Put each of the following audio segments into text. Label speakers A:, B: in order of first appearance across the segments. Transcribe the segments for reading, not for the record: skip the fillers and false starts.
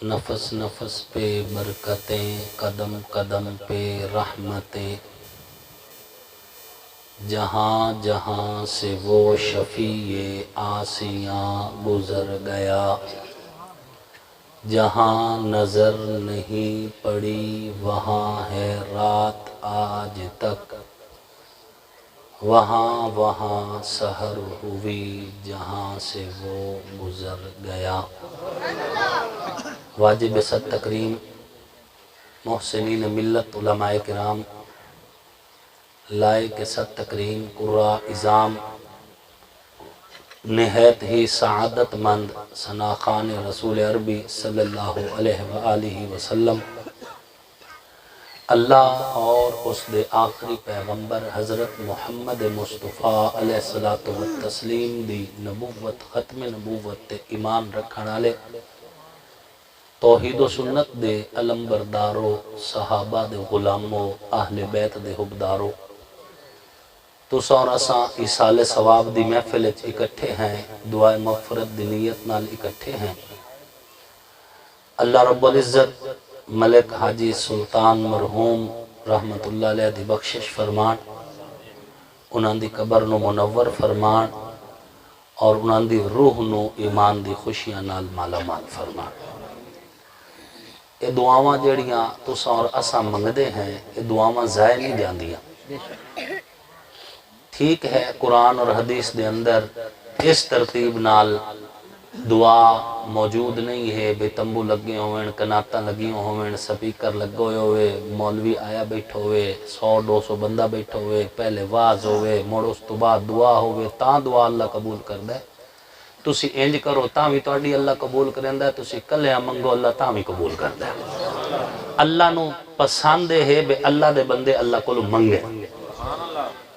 A: نفس نفس پہ برکتیں، قدم قدم پہ رحمتیں، جہاں جہاں سے وہ شفیع آسیاں گزر گیا، جہاں نظر نہیں پڑی وہاں ہے رات آج تک، وہاں وہاں سحر ہوئی جہاں سے وہ گزر گیا۔ واجب صد تکریم محسنین ملت علماء کرام، لائق صد تکریم قراء اعظام، نہایت ہی سعادت مند ثناخان رسول عربی صلی اللہ علیہ وآلہ وسلم، اللہ اور اس دے آخری پیغمبر حضرت محمد مصطفیٰ علیہ السلام دی نبوت ختم نبوت تے ایمان رکھن والے، توحید و سنت دے علم بردارو، صحابہ دے غلامو، اہل بیت دے حبدارو، تو اور اساں ایصال ثواب دی محفل وچ اکٹھے ہیں، دعائے مغفرت دی نیت نال اکٹھے ہیں۔ اللہ رب العزت ملک حاجی سلطان مرحوم رحمت اللہ علیہ دی بخشش فرمان، انہاں دی قبر نو منور فرمان، اور انہاں دی روح نو ایمان دی خوشیاں نال مالا مال فرمان۔ یہ دعاواں جڑیاں تساں اور اساں منگدے ہیں، یہ دعاواں ضائع نہیں جاندیاں۔ ٹھیک ہے قرآن اور حدیث دے اندر اس ترتیب نال دعا موجود نہیں ہے، بے تمبو لگے ہوئے، کناتاں لگی ہوئے، سپیکر لگے ہوئے، مولوی آیا بیٹھو ہوئے، 100-200 بندہ بیٹھو ہوئے، پہلے واز ہوئے، موڑ اس تو بعد دعا ہوئے، تاں دعا اللہ قبول کر دے۔ تسی انج کرو تاں بھی تواڈی اللہ قبول کریندا ہے، تسی کلیاں منگو اللہ تاں بھی قبول کردا ہے۔ اللہ نو پسند ہے بے اللہ دے بندے اللہ کو منگے۔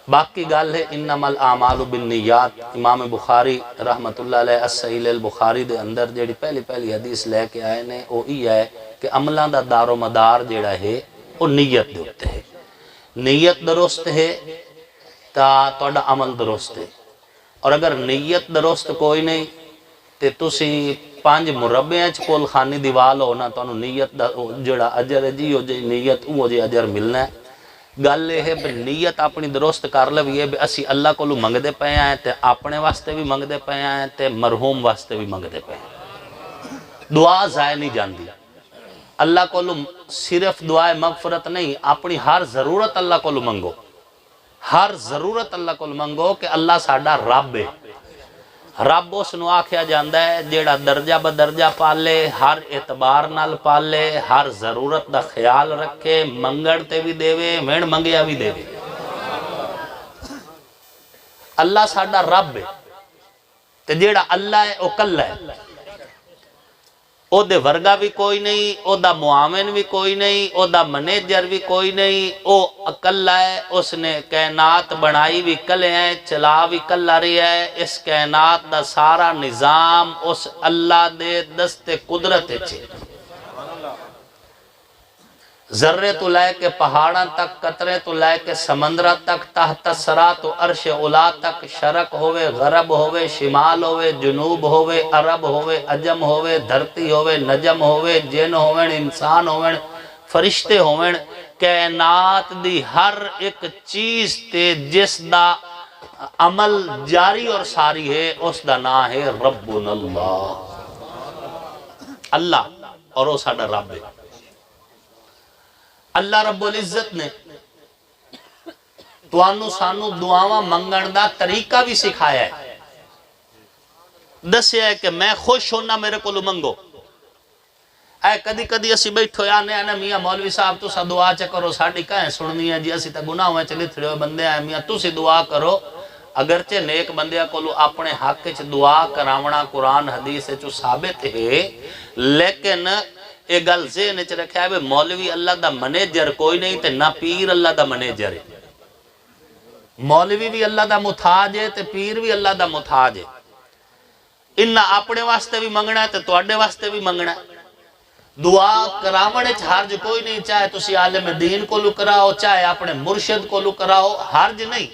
A: باقی گال ہے انما الاعمال بالنیات، امام بخاری رحمت اللہ علیہ الصحیح البخاری دے اندر جیڑی پہلی حدیث لے کے آئے نے وہ یہ ہے کہ عملان دا دار و مدار جیڑا ہے وہ نیت دے ہوتے ہے۔ نیت درست ہے تا توڑا عمل درست ہے، اور اگر نیت درست کوئی نہیں تے تسی 5 مربعیں کول خانی دیوال ہونا تو نیت دا جڑا اجر ہے جی نیت وہ جی اجر ملنا ہے۔ گل یہ ہے نیت اپنی درست کر لوی ہے اسی اللہ کو منگدے پے آئے تے اپنے واسطے بھی منگدے پے آئے تے مرحوم واسطے بھی منگدے پے آئے۔ دعا ضائع نہیں جاندی، اللہ کو صرف دعائے مغفرت نہیں، اپنی ہر ضرورت اللہ کو منگو، ہر ضرورت اللہ کو منگو کہ اللہ ساڈا رب ہے۔ رب اس نو آکھیا جاندہ ہے جیڑا درجہ بدرجہ پالے، ہر اعتبار نال پالے، ہر ضرورت دا خیال رکھے، منگڑتے بھی دےوے، وین منگیا بھی دےوے۔ اللہ ساڈا رب ہے تے جیڑا اللہ ہے او کل ہے، او دے ورگا بھی کوئی نہیں، او دا معاون بھی کوئی نہیں، او دا منیجر بھی کوئی نہیں، او اکلا ہے۔ اس نے کائنات بنائی بھی کلے ہیں، چلا بھی کلا رہی ہے۔ اس کائنات دا سارا نظام اس اللہ دے دست قدرت چھے، ذرے تو لائے کے پہاڑاں تک، قطرے تو لائے کے سمندرہ تک، تحت سرا تو عرش اولا تک، شرق ہوئے غرب ہوئے شمال ہوئے جنوب ہوئے عرب ہوئے عجم ہوئے دھرتی ہوئے نجم ہوئے جن ہوئے انسان ہوئے فرشتے ہوئے، کائنات دی ہر ایک چیز تے جس دا عمل جاری اور ساری ہے اس دا نام ہے ربنا اللہ، اللہ اور وہ ساڑا رب ہے۔ اللہ رب العزت نے توانو سانو دعاواں منگن دا طریقہ بھی سکھایا ہے، دسیا ہے کہ میں خوش ہونا میرے کو منگو۔ اے کدی کدی اسی بیٹھو یا نے میاں مولوی صاحب تو سا دعا چکرو ساڑی کہیں سننی ہے جی اسی تا گناہ ہوئے چلی تھڑے ہوئے بندے آئے میاں تو سی دعا کرو۔ اگرچہ نیک بندیاں کو اپنے حق چ دعا کراونا قرآن حدیث چو ثابت ہے، لیکن ایک گل ذہن چ رکھا ہے مولوی اللہ دا منیجر کوئی نہیں تے نہ پیر اللہ دا منیجر ہے۔ مولوی بھی اللہ دا محتاج ہے تے پیر بھی اللہ دا محتاج ہے۔ انہاں اپنے واسطے بھی منگنا ہے تے تواڈے واسطے بھی منگنا ہے۔ دعا کراونے حرج کوئی نہیں، چاہے تسی عالم دین کو کراؤ چاہے اپنے مرشد کو کراؤ، حرج نہیں،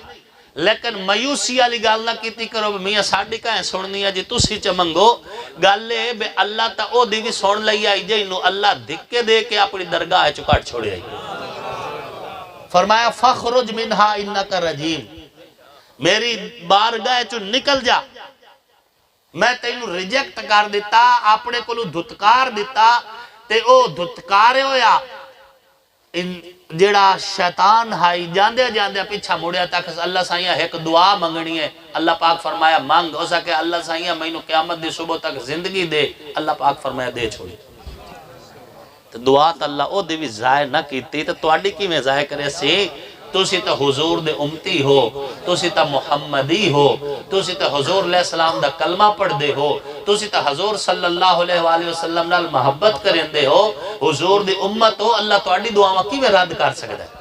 A: لیکن مایوسی والی گل نہ کیتی کرو میاں ساڈی کہیں سننی ہے جی تسی چ منگو گل اے بے اللہ تا او دی بھی سن لئی آئی جے انہوں اللہ دھکے دے کے اپنی درگاہ چکاٹ چھوڑے آئی فرمایا فخرج منہا انکا رجیم میری بارگاہ چو نکل جا میں تینوں ریجیکٹ کر دیتا اپنے کو دھتکار دیتا تے او دھتکارے ہویا جیڑا شیطان ہائی جاندے جاندے پیچھا مڑیا تک اللہ سائیاں ایک دعا منگنی ہے اللہ پاک فرمایا مانگ ہو سکے اللہ سائیاں میں انہوں قیامت دی صبح تک زندگی دے اللہ پاک فرمایا دے چھوڑی تو دعا تا اللہ او دی بھی ضائع نہ کیتی تو توڑی کی میں ضائع کرے سی تُسی تا حضور دے امتی ہو تُسی تا محمدی ہو تُسی تا حضور علیہ السلام دا کلمہ پڑھ دے ہو تُسی تا حضور صلی اللہ علیہ وآلہ وسلم نال محبت کریں دے ہو حضور دی امت ہو اللہ تو اڈی دعاواں کی میں رد کر سکتا ہے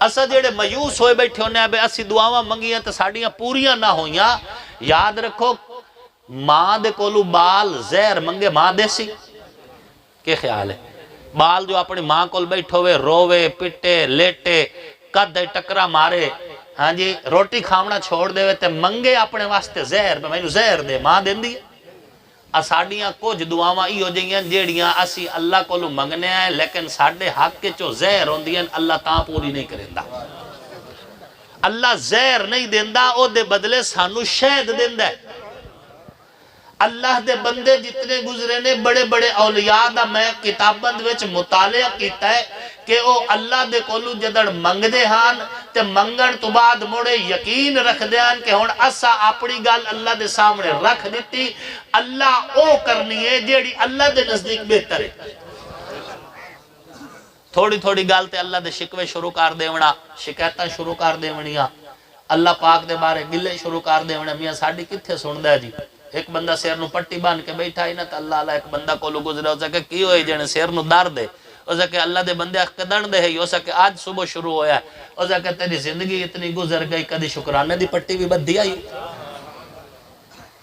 A: اسا جیڑے مایوس ہوئے بیٹھے ہونے ہیں بے اسی دعاواں منگیاں تو ساڑیاں پوریاں نہ ہویاں یاد رکھو ماں دے کولو بال زہر منگے ماں دے سی کیا خیال ہے بال جو اپنی ماں کول بیٹھو ہوئے روے پٹے لیٹے قد ٹکرا مارے ہاں جی روٹی کھامنا چھوڑ دے ہوئے تے منگے اپنے واسطے زہر میں نے زہر دے ماں دین دی اساڑیاں کچھ دعاواں ای ہو جائیاں جیڑیاں اسی اللہ کو لو منگنے ہیں لیکن ساڑھے حق کے چو زہر ہوں دیاں اللہ تاں پوری نہیں کرندہ اللہ زہر نہیں دیندہ او دے بدلے سانو شہد دیندہ ہے اللہ دے بندے جتنے گزرے نے بڑے بڑے اولیاء دا میں کتابند وچ مطالعہ کیتا ہے کہ او اللہ دے کولو جدڑ منگ دے ہان تے منگن تو بعد موڑے یقین رکھ دے ہان کہ ہون اسا اپنی گال اللہ دے سامنے رکھ دیتی اللہ او کرنی ہے جیڑی اللہ دے نزدیک بہتر ہے تھوڑی تھوڑی گال تے اللہ دے شکوے شروع کر دے ونا شکایتاں شروع کر دے ونیاں اللہ پاک دے بارے گلے شروع کر دے ونا میاں ساڑی کتھے سن دے جی ایک بندہ سیر نو پٹی بان کے بیٹھا ہی نا تا اللہ اللہ ایک بندہ کو لو گزرے ہو سکے کی ہوئی جنے سیر نو دار دے ہو سکے اللہ دے بندے اخدن دے ہو سکے آج صبح شروع ہویا ہے ہو سکے تیری زندگی اتنی گزر گئی کدی شکرانے دی پٹی بھی بد دیا ہی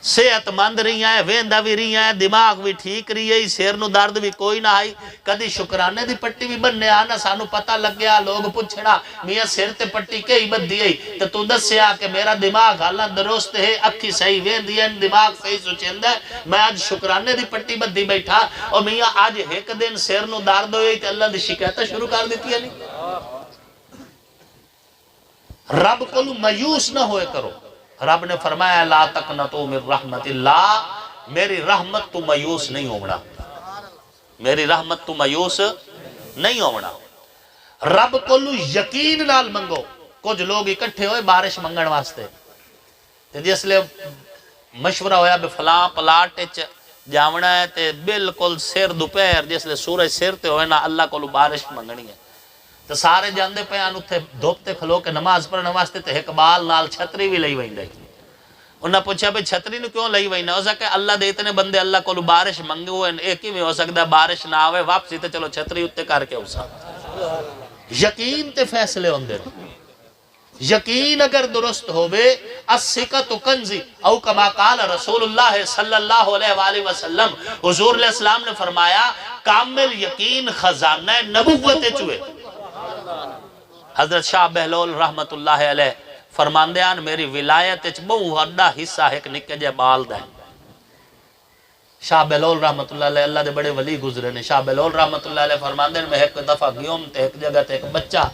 A: صحت مند رہی ہیں ویندہ بھی رہی ہیں دماغ بھی ٹھیک رہی ہے سیر نو درد بھی کوئی نہ آئی کدی شکرانے دی پٹی بھی بننے آنا سانو پتہ لگ گیا لوگ پوچھنا میاں سیر تے پٹی کئی بد دی ہے تو دس سے آکے میرا دماغ حالان درست ہے اکھی صحیح ویندی ہے دماغ صحیح سوچیندہ ہے میں آج شکرانے دی پٹی بد دی بیٹھا اور میاں آج ایک دن سیر نو درد ہوئی تو اللہ دی شکایتہ شروع کر دیتی ہے نہیں رب کو مایوس نہ ہوئے کرو رب نے فرمایا لا تقنطوا من رحمت اللہ میری رحمت تو مایوس نہیں ہونا میری رحمت تو مایوس نہیں ہونا رب کو یقین نال منگو کچھ لوگ اکٹھے ہوئے بارش منگن واسطے جس لئے مشورہ ہویا بے فلاں پلاٹ جاونا ہے تے بالکل سیر دوپہر جس لئے سورج سیر تے ہوئے نا اللہ کو بارش منگنی ہے تو سارے جاندے پیان اتھے دھوپتے کھلو کے نماز پڑھنے واسطے تے اقبال نال چھتری بھی لئی وہیں دے انہاں پوچھا بھئی چھتری نو کیوں لئی وہیں نہ ہو سکے اللہ دے اتنے بندے اللہ کو بارش منگے ہوئے ایک ہی میں ہو سکتا ہے بارش نہ آوے واپسی تے چلو چھتری اتے کر کے اسا یقین تے فیصلے ہوندے یقین اگر درست ہوئے السکت کنزی او کما قال رسول اللہ صلی اللہ علیہ وآلہ وسلم حضور علیہ السلام نے فرمایا کامل یقین خزانہ نبوت چوئے حضرت شاہ بہلول رحمت اللہ علیہ فرماندیان میری ولایت بہو ہڈا حصہ ایک نکے جے بال دیں شاہ بہلول رحمت اللہ علیہ اللہ دے بڑے ولی گزرے نے شاہ بہلول رحمت اللہ علیہ فرماندین میں ایک دفعہ گیوم تے ایک جگہ تے ایک بچہ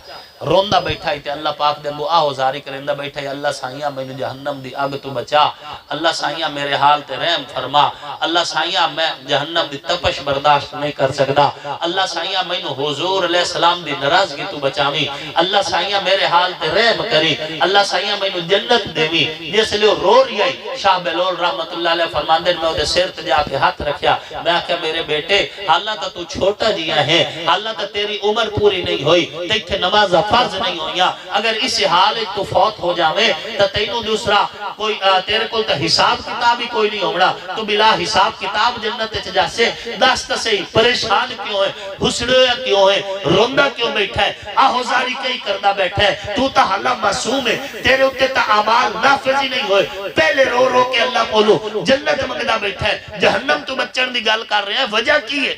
A: روندہ بیٹھا ہی تے اللہ پاک دے انگو آہو زاری کرندہ بیٹھا ہی اللہ سائیاں میں جہنم دی آگ تو بچا اللہ سائیاں میرے حال تے رحم فرما اللہ سائیاں میں جہنم دی تپش برداشت نہیں کر سکتا اللہ سائیاں میں حضور علیہ السلام دی نرازگی تو بچامی اللہ سائیاں میرے حال تے رحم کری اللہ سائیاں میں جنت دیوی جس لئے رو رہی آئی شاہ بہلول رحمت اللہ علیہ فرماندین میں دے سیر تے جا کے ہاتھ رکھیا میں آکھیا میرے بیٹے اللہ تا تو چھوٹا جیا ہے اللہ تا تیری عمر پوری نہیں ہوئی تیکھے نماز فرض نہیں ہویا اگر اس حال ایک تو فوت ہو جاوے تا تینوں دوسرا کوئی تیرے کول تا حساب کتاب ہی کوئی نہیں ہونا تو بلا حساب کتاب جنت چجا سے دست سے پریشان کیوں ہے حسڑیا کیوں ہے روندہ کیوں بیٹھا ہے آہوزاری کئی کردہ بیٹھا ہے تو تا اللہ معصوم ہے تیرے اتے تا عمال نافذ ہی نہیں ہوئے پہلے رو رو کے اللہ بولو جنت مقدہ بیٹھا ہے جہنم تو بچن دی گال کر رہے ہیں وجہ کی ہے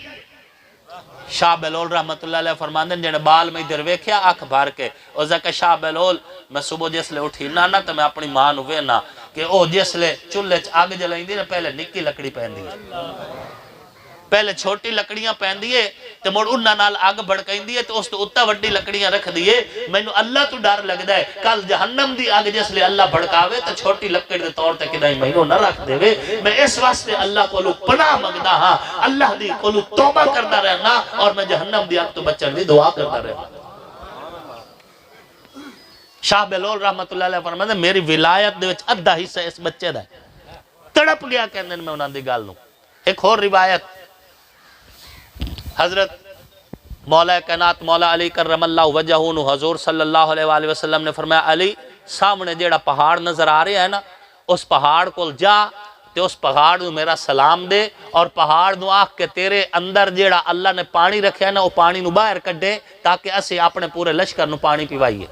A: شاہ بلول رحمت اللہ علیہ فرماندن جنہیں بال میں ادھر ویکھیا آنکھ بھار کے او زکا شاہ بلول میں صبح جس لے اٹھی نا تو میں اپنی ماں نو وینا کہ او جس لے چلے آگ جلائیں دی نا پہلے نکی لکڑی پہن دی پہلے چھوٹی لکڑیاں پہن دیئے تو مڑ انہاں نال آگ بڑکائیں دیئے تو اس تو اتا وڈی لکڑیاں رکھ دیئے میں نو اللہ تو ڈر لگ دائے کل جہنم دی آگ جس لے اللہ بڑکاوے تو چھوٹی لکڑ دے طور تے کدائی میں نو نہ رکھ دے وے میں اس واسطے اللہ کو لو پناہ مگدہ ہاں اللہ دی کو لو توبہ کردہ رہنا اور میں جہنم دی آگ تو بچن دی دعا کردہ رہنا شاہ بلول رحمت اللہ علیہ فرماتے میری ولایت دے وچ ادھا حصہ اس بچے دا تڑپ گیا کہنے میں انہاں دی گال نو ایک اور روایت حضرت مولا کائنات مولا علی کرم اللہ وجہہ نو حضور صلی اللہ علیہ وآلہ وسلم نے فرمایا علی سامنے جیڑا پہاڑ نظر آ رہے ہیں نا اس پہاڑ کو جا تے اس پہاڑ نو میرا سلام دے اور پہاڑ نو آکھ کے تیرے اندر جیڑا اللہ نے پانی رکھے نا وہ پانی نو باہر کڈے تاکہ اسے اپنے پورے لشکر نو پانی پیوائیے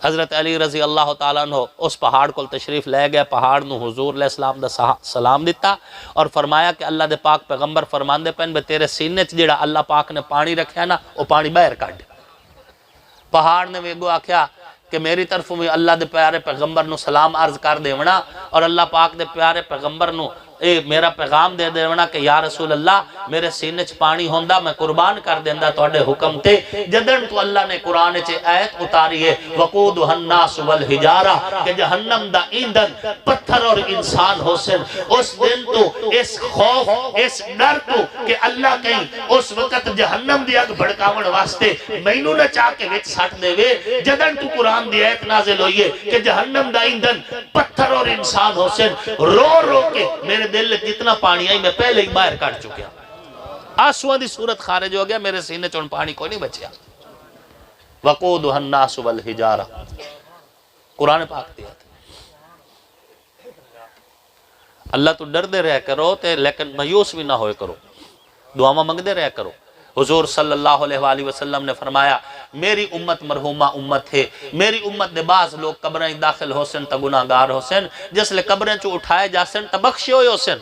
A: حضرت علی رضی اللہ تعالیٰ عنہ اس پہاڑ کو تشریف لے گئے پہاڑ نو حضور علیہ السلام دا سلام دیتا اور فرمایا کہ اللہ دے پاک پیغمبر فرمان دے پہن بے تیرے سینے چ جڑا اللہ پاک نے پانی رکھیا نا وہ پانی باہر کاٹ پہاڑ نے ویگو آکھیا کہ میری طرف میں اللہ دے پیارے پیغمبر نو سلام عرض کر دیونا اور اللہ پاک دے پیارے پیغمبر نو میرا پیغام دے دیونا کہ یا رسول اللہ میرے سینے چ پانی ہوندہ میں قربان کر دیندہ توڑے حکم تے جدن تو اللہ نے قرآن چے آیت اتاری ہے وقودها الناس والحجارہ کہ جہنم دا ایندھن پتھر اور انسان ہو سن اس دن تو اس خوف اس ڈر تو کہ اللہ کہیں اس وقت جہنم دیا بھڑکاون واسطے مینوں نہ چاہ کے وچ سٹ دے وے جدن تو قرآن دی آیت نازل ہوئیے کہ جہنم دا ایندھن پتھر اور انسان ہو سن رو رو کے میرے دل جتنا پانی آئی میں پہلے ہی باہر کاٹ چکیا آنسواں دی صورت خارج ہو گیا میرے سینے چون پانی کوئی نہیں بچیا وقودها الناس والحجارہ قرآن پاک دیا تھا اللہ تو ڈر دے رہ کرو تے لیکن مایوس بھی نہ ہوئے کرو دعاواں منگ دے رہ کرو حضور صلی اللہ علیہ وآلہ وسلم نے فرمایا میری امت مرحومہ امت ہے میری امت دے بعض لوگ قبریں داخل ہو سن تا گناہگار ہو سن جس لے قبریں چو اٹھائے جا سن تا بخشے ہوئے ہو سن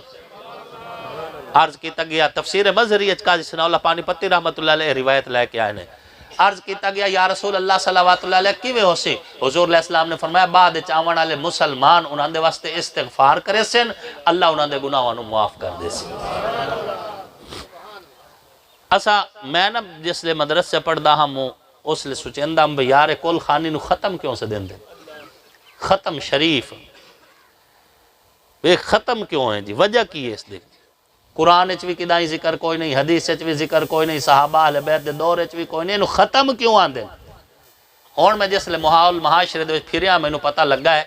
A: عرض کیتا گیا تفسیر مظہری قاضی ثناء اللہ پانی پتی رحمت اللہ علیہ روایت لے کے آئے نے عرض کیتا گیا یا رسول اللہ صلی اللہ علیہ کیوے ہو سی حضور علیہ السلام نے فرمایا بعد چاون والے مسلمان انہاں دے واسطے استغفار کرے سن اللہ انہاں دے گناہاں نو معاف کر دے سی اسا میں نا جس لے مدرس سے پڑھ دا ہم اس لے سوچندہ ہم بیارے کل خانی نو ختم کیوں سے دیں دیں ختم شریف ختم کیوں ہیں جی وجہ کی ہے اس دے قرآن چوی کدائی ذکر کوئی نہیں حدیث چوی ذکر کوئی نہیں صحابہ اہل بیت دے دور چوی کوئی نہیں نو ختم کیوں آن دیں ہون میں جس لے محاول معاشرے دے پھریا میں نو پتہ لگا ہے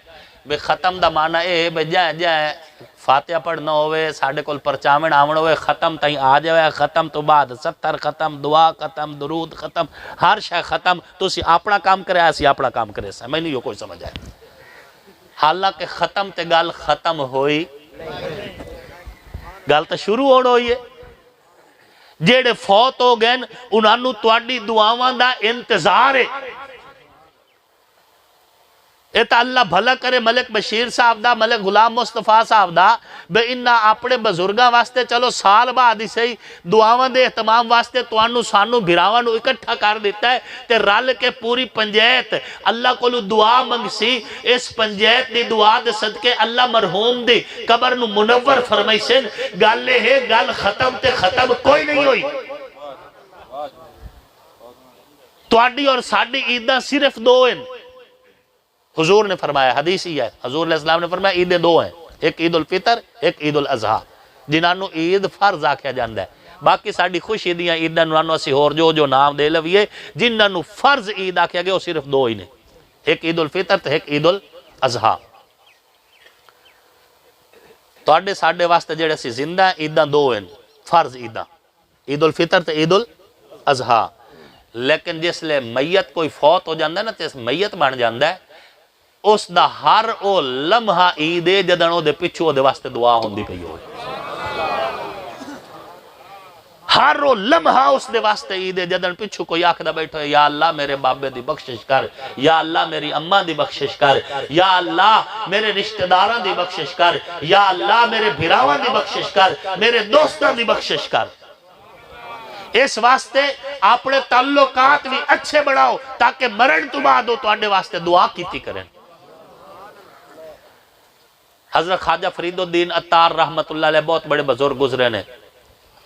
A: بے ختم دا معنی اے بے جائیں فاتحہ پڑھنا ہوئے ساڑھے کل پرچامن آمن ہوئے ختم تائیں آ جائے ختم تو بعد 70 ختم دعا ختم درود ختم ہر شے ختم تو اسی اپنا کام کرے اسی اپنا کام کرے سا میں نہیں یہ کوئی سمجھ آئے حالانکہ ختم تے گال ختم ہوئی گال تا شروع ہونا ہوئی ہے جیڑے فوت ہو گئے انہاں نو تواڈی دعاواں دا انتظار ہے ایتا اللہ بھلا کرے ملک بشیر صاحب دا ملک غلام مصطفیٰ صاحب دا بے انہا اپنے بزرگاں واسطے چلو سال بعد ہی دعاواں دے اہتمام واسطے توانو سانو بھراواں نو اکٹھا کر دیتا ہے تے رل کے پوری پنجیت اللہ کو لو دعا منگ سی اس پنجیت دی دعا دے صدقے اللہ مرحوم دی قبر نو منور فرمائی سن گال لے ہے گال ختم تے ختم کوئی نہیں ہوئی تواڈی اور ساڈی عیداں صرف دو ہیں حضور نے فرمایا حدیث ہی ہے حضور علیہ السلام نے فرمایا عیدیں دو ہیں ایک عید الفطر ایک عید الاضحیٰ جنہوں عید فرض آکھیا جاندہ ہے باقی ساڑی خوش عیدیاں عیدیں نوانو اسی اور جو نام دے لویے جنہوں فرض عید آکھیا گیا وہ صرف دو ہی نے ایک عید الفطر تو ایک عید الاضحیٰ تو اڈے ساڑے واسطے جڑے سی زندہ ہیں عیداں دو ہیں فرض عیداں عید الفطر تو عید الاضحیٰ لیکن جس لے میت کوئی فوت ہو جاندہ ہے نا تو میت بن جاندہ ہے اس دا ہر او لمحہ عیدے جدن او دے پچھو او دے واسطے دعا ہوندی پئی ہوئے ہر او لمحہ اس دے واسطے عیدے جدن پچھو کوئی آکھدا بیٹھو ہے یا اللہ میرے بابے دی بخشش کر یا اللہ میری اماں دی بخشش کر یا اللہ میرے رشتہ داراں دی بخشش کر یا اللہ میرے بھراواں دی بخشش کر میرے دوستاں دی بخشش کر اس واسطے اپنے تعلقات بھی اچھے بڑھاؤ تاکہ مرن تو بعد ہو تو آنے واسطے دعا کیتی کریں. حضرت خواجہ فرید الدین عطار رحمت اللہ علیہ بہت بڑے بزرگ گزرے نے،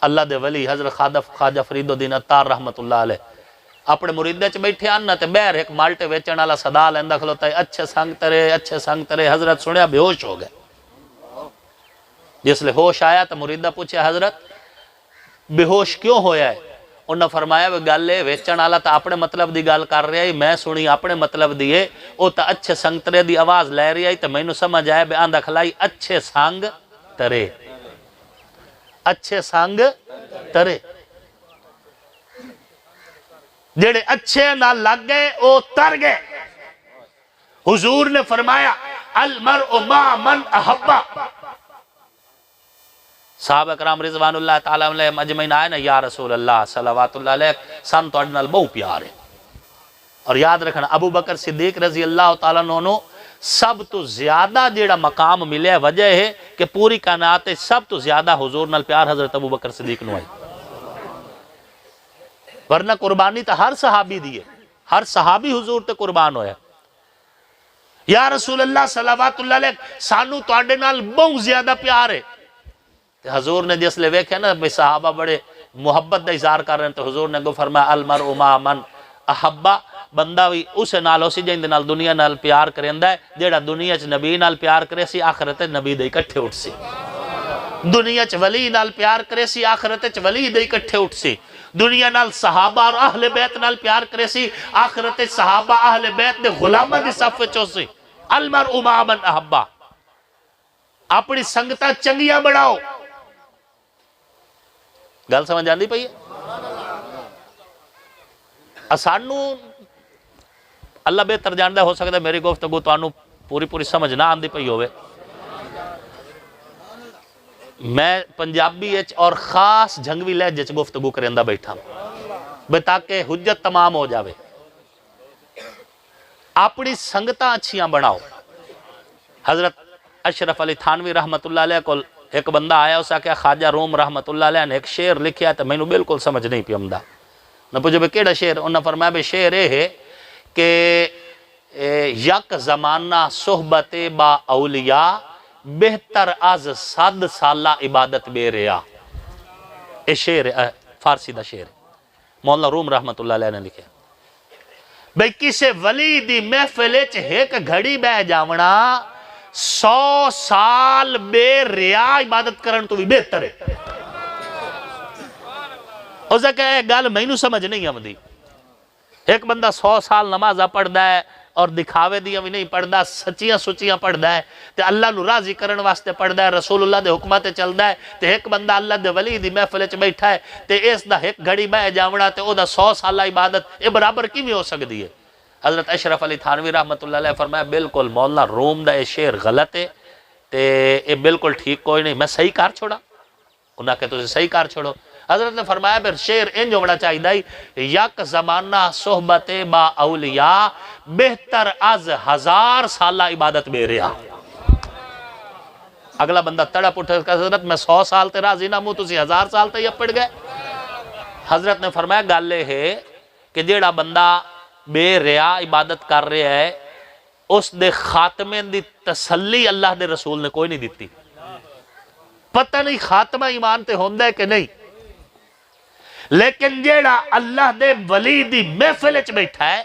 A: اللہ دے ولی حضرت خواجہ فرید الدین عطار رحمت اللہ علیہ اپنے مریدے چ بیٹھے آنا تے بیر ایک مالٹے ویچن والا صدا لیندہ کھلوتا ہے اچھے سنگ ترے. حضرت سنیا بے ہوش ہو گئے. جس لئے ہوش آیا تو مریدہ پوچھے حضرت بے ہوش کیوں ہویا ہے؟ انہوں نے فرمایا وہ گالے ویچن والا تا اپنے مطلب دی گال کر رہا ہے، میں سنی اپنے مطلب دیئے او تا اچھے سنگ ترے دی آواز لے رہی ہے تو میں نے سمجھ آئے بے آندہ کھلائی اچھے سنگ ترے، اچھے سنگ ترے جڑے اچھے نہ لگ گئے او تر گئے. حضور نے فرمایا المرء ما من احبا. صحابہ اکرام رضوان اللہ تعالیٰ علیہ مجمعین آئے نا یا رسول اللہ صلوات اللہ علیہ سن تو اڈنال بہو پیار ہے. اور یاد رکھنا ابو بکر صدیق رضی اللہ تعالیٰ عنہ سب تو زیادہ جیڑا مقام ملے وجہ ہے کہ پوری کائنات سب تو زیادہ حضور نال پیار حضرت ابو بکر صدیق نو آئی. ورنہ قربانی تا ہر صحابی دیئے، ہر صحابی حضور تے قربان ہویا. یا رسول اللہ صلوات اللہ علیہ سانو تو آڈے نال بہت زیادہ پیار ہے. حضور نے جس لے ویکھے نا بھئی صحابہ بڑے محبت دا اظہار کر رہے ہیں تو حضور نے کو فرمایا المرء ما من احبا. بندہ بھی اسے نال ہو سی جائیں نال دنیا نال پیار کریں دا ہے جیڑا دنیا چ نبی نال پیار کرے سی آخرت نبی دے اکٹھے اٹھ سی. دنیا چ ولی نال پیار کرے سی آخرت چ ولی دے اکٹھے اٹھ سی. دنیا نال صحابہ اور اہل بیت نال پیار کرے سی آخرت صحابہ اہل بیت دے غلامہ دی صف چو سی. المرء ما من احبا. اپنی سنگتہ چنگیاں بڑھاؤ. گل سمجھ آندی پئی ہے؟ اسانو اللہ بہتر جاندہ ہو سکتا ہے میری گفتگو تو آنو پوری سمجھ نہ آندی پئی ہوئے. میں پنجابی ایچ اور خاص جھنگوی لہجے چ گفتگو کرندہ بیٹھا بے تاکہ حجت تمام ہو جاوے. اپنی سنگتاں اچھیاں بناؤ. حضرت اشرف علی تھانوی رحمت اللہ علیہ کو ایک بندہ آیا اسا کہ خواجہ روم رحمت اللہ علیہ نے ایک شعر لکھیا تو میں نے بالکل سمجھ نہیں پی امدہ. نہ پوچھے بے کیڑا شعر؟ انہوں نے فرمایا بے شعر ہے کہ یک زمانہ صحبت با اولیاء بہتر از 100 سالہ عبادت بے ریا. یہ شعر فارسی دا شعر مولانا روم رحمت اللہ علیہ نے لکھے. بھئی کسے ولی دی محفلے چ ایک گھڑی بہ جاونا 100 سال بے ریا عبادت کرن تو بھی بہتر ہے. اسے کہے گال میں نو سمجھ نہیں آمدی. ایک بندہ 100 سال نمازہ پڑھ دا ہے اور دکھاوے دیا بھی نہیں پڑھ دا، سچیاں سچیاں پڑھ دا ہے تے اللہ نو راضی کرن واسطے پڑھ دا ہے، رسول اللہ دے حکمات چل دا ہے. تے ایک بندہ اللہ دے ولی دی محفل چ بیٹھا ہے تے اس دا ایک گھڑی بہ جاونا تے او دا 100 سالہ عبادت اے برابر کی بھی ہو سکتی ہے. حضرت اشرف علی تھانوی رحمت اللہ علیہ فرمایا بالکل مولانا روم دا اے شعر غلط ہے تے اے بالکل ٹھیک کوئی نہیں، میں صحیح کار چھوڑا. انہاں کہ تجھے صحیح کار چھوڑو. حضرت نے فرمایا پھر شعر انج ہونا چاہی دائی یک زمانہ صحبت با اولیاء بہتر از 1000 سالہ عبادت بے ریا. اگلا بندہ تڑا پٹھا کہ حضرت میں 100 سال تے راضی نہ موں تسی 1000 سال تے یہ پڑ گئے. حضرت نے فرمایا گالے ہے کہ جیڑا بندہ بے ریا عبادت کر رہے ہے اس دے خاتمے دی تسلی اللہ دے رسول نے کوئی نہیں دیتی. پتہ نہیں خاتمہ ایمان تے ہوندہ ہے کہ نہیں، لیکن جیڑا اللہ دے ولی دی محفل چ بیٹھا ہے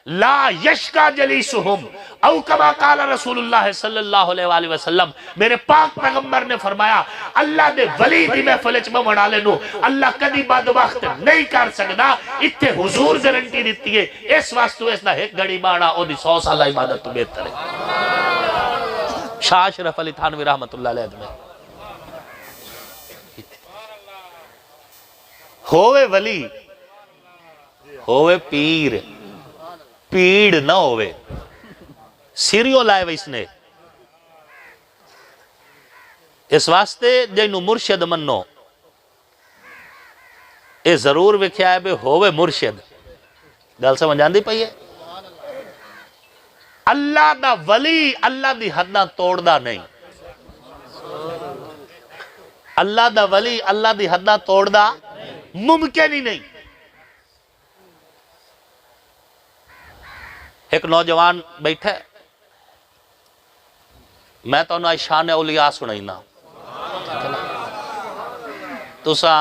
A: لا یشکا جلیسہم او کما قال رسول اللہ صلی اللہ علیہ وآلہ وسلم. میرے پاک پیغمبر نے فرمایا اللہ دے ولی دی محفل چ بمڑا لینو اللہ کدی بعد وقت نہیں کر سکتا. اتھے حضور گارنٹی دیتی ہے اس واسطے اس دا ایک گھڑی بانا او دی 100 سالہ عبادت تو بہتر ہے. شاہ اشرف علی تھانوی رحمت اللہ علیہ میں ہوئے ولی ہوئے پیر پیڑ نہ ہوئے سیریوں لائے وے اس نے. اس واسطے جنہوں مرشد منو اے ضرور وکھیا ہے بے ہوئے مرشد. گل سمجھ آندی پئی ہے؟ اللہ دا ولی اللہ دی حداں توڑ دا نہیں. اللہ دا ولی اللہ دی حداں توڑ دا ممکن ہی نہیں۔ ایک نوجوان بیٹھے، میں تو انہوں شان اولیاء سنائینا، تو سا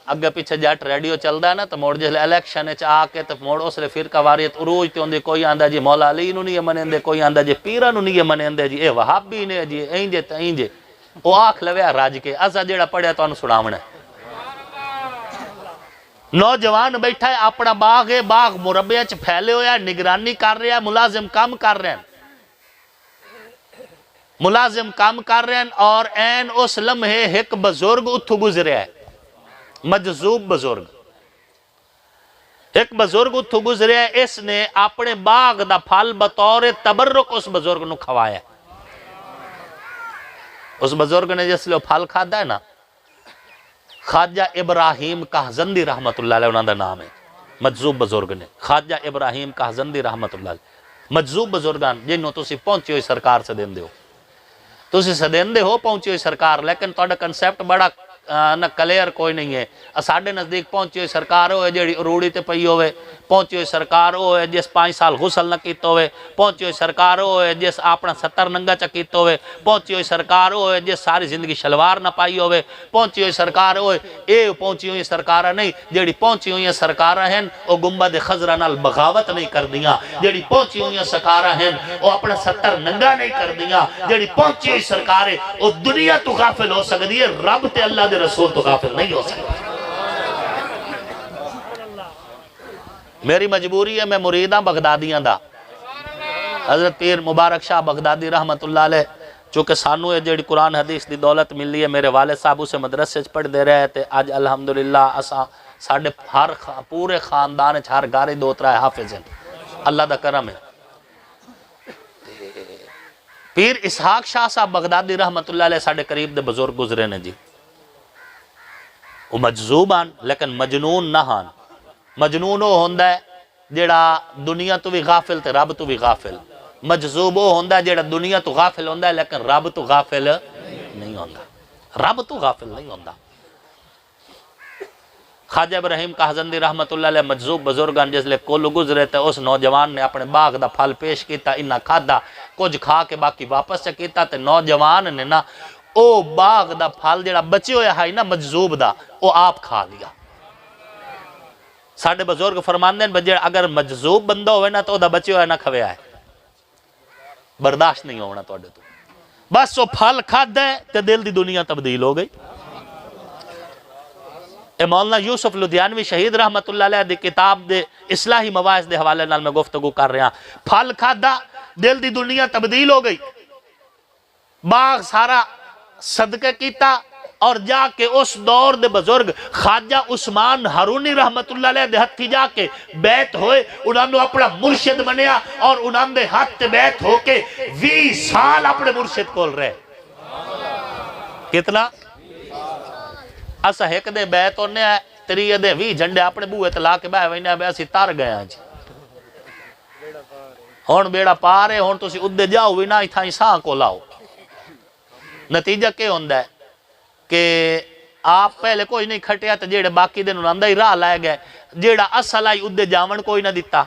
A: اگے پیچھے جٹ ریڈیو چل دا ہے نا، تو موڑ جسلے الیکشن آ کے تو موڑ اس لئے فرقہ واریت عروج تے ہوندے، کوئی آندہ جی مولا علی نو نہیں منیں دے، کوئی آندہ جی پیرہ نو نہیں منیں دے، جی اے وہابی نے جی اینجے تا اینجے، وہ آنکھ لوے راج کے اسا جیڑا پڑھیا تو انہوں سناونا ہے۔ نوجوان بیٹھا ہے، اپنا باغ ہے، باغ مربع چ پھیلے ہویا ہے، نگرانی کر رہا ہے، ملازم کام کر رہے ہیں، ملازم کام کر رہے ہیں، اور این اس لمحے ایک بزرگ اتھو گزرے ہے، مجذوب بزرگ، ایک بزرگ اتھو گزرے ہے، اس نے اپنے باغ دا پھل بطور تبرک اس بزرگ نو کھوایا ہے۔ اس بزرگ نے جس لئے پھل کھادا ہے نا، خواجہ ابراہیم کہزندی رحمت اللہ علیہ انہوں دا نام ہے، مجذوب بزرگ نے، خواجہ ابراہیم کہزندی رحمت اللہ علیہ، مجذوب بزرگان جنہوں تو سی پہنچے ہوئی سرکار سے دین دے ہو، تو سی سدین دے ہو پہنچے ہوئی سرکار، لیکن تو کنسیپٹ بڑا نہ کلیر کوئی نہیں ہے۔ ساڑھے نزدیک پہنچے ہوئی سرکار ہوئے جیڑی روڑی تے پئی ہوئے، پہنچے ہوئی سرکار ہوئے جس 5 سال غسل نہ کیتا ہوئے، پہنچے ہوئی سرکار ہوئے جس اپنا 70 ننگا چا کیتا ہوئے، پہنچے ہوئی سرکار ہوئے جس ساری زندگی شلوار نہ پائی ہوئے، پہنچے ہوئی سرکار ہوئے، اے پہنچے ہوئی سرکارہ نہیں، جیڑی پہنچے ہوئی سرکارہ ہیں وہ گنبد خضرہ نال بغاوت نہیں کر دیا، جیڑی پہنچے ہوئی سرکارہ ہیں وہ اپنا 70 ننگا نہیں کر دیا، جیڑی پہنچے ہوئی سرکارے وہ دنیا تو غافل ہو سکتی ہے، رب تے اللہ دے رسول تو غافل نہیں ہو سکتا۔ میری مجبوری ہے، میں مریداں بغدادیاں دا، حضرت پیر مبارک شاہ بغدادی رحمت اللہ علیہ، چونکہ سانو ہے جیڑی قرآن حدیث دی دولت ملی ہے، میرے والد صاحب اسے مدرسے پڑھ دے رہے تھے، آج الحمدللہ اساں ساڑھے پورے خاندان ہر گارے 2-3 حافظ ہیں، اللہ دا کرم ہے۔ پیر اسحاق شاہ صاحب بغدادی رحمت اللہ علیہ ساڑھے قریب دے بزرگ گزرے نے جی، وہ مجذوب آن لیکن مجنون نہ ہان، مجنون وہ ہوندہ ہے جیڑا دنیا تو بھی غافل تے رب تو بھی غافل، مجذوب وہ ہوندہ ہے جیڑا دنیا تو غافل ہوندہ ہے لیکن رب تو غافل نہیں ہوندہ، رب تو غافل نہیں ہوندہ۔ خواجہ ابراہیم کہزندی رحمت اللہ علیہ مجذوب بزرگان جس لئے کولو گزرے تھے، اس نوجوان نے اپنے باغ دا پھل پیش کیتا، انہا کھادا، کچھ کھا کے باقی واپس چکیتا تے نوجوان نے نا او باغ دا پھل جڑا بچے ہویا ہے نا مجذوب دا، او آپ کھا لیا۔ ساڑھے بزرگ فرماندے ہیں بجے اگر مجذوب بندہ ہوئے نا تو دا بچے ہویا نہ کھویا ہے، برداشت نہیں ہونا تو اڈے تو، بس وہ پھل کھاد دے تے دل دی دنیا تبدیل ہو گئی۔ مولانا یوسف لدھیانوی شہید رحمت اللہ علیہ دی کتاب دے اصلاحی مواعظ دے حوالے نال میں گفتگو کر رہا، پھل کھادا دل دی دنیا تبدیل ہو گئی، باغ سارا صدقہ کیتا، اور جا کے اس دور دے بزرگ خواجہ عثمان ہارونی رحمت اللہ علیہ دے ہتھی جا کے بیعت ہوئے، انہوں نے اپنا مرشد بنیا، اور انہوں نے ہاتھ بیعت ہو کے 20 سال اپنے مرشد کھول رہے۔ کتنا؟ اسا ایک دے بیعت ہونے آئے، تری دے 20 جھنڈے اپنے بوئے تلا کے بائے وینے بے اسی تار گئے ہیں جی، ہون بیڑا پارے ہون تو سی ادھے جاؤ وینا اتھا انسان کو لاؤ۔ نتیجہ کے ہوندہ ہے کہ آپ پہلے کوئی نہیں کھٹیا تو جیڑے باقی دن انہوں ہی راہ لائے گئے، جیڑا اصل آئی ادھے جاون کوئی نہ دیتا،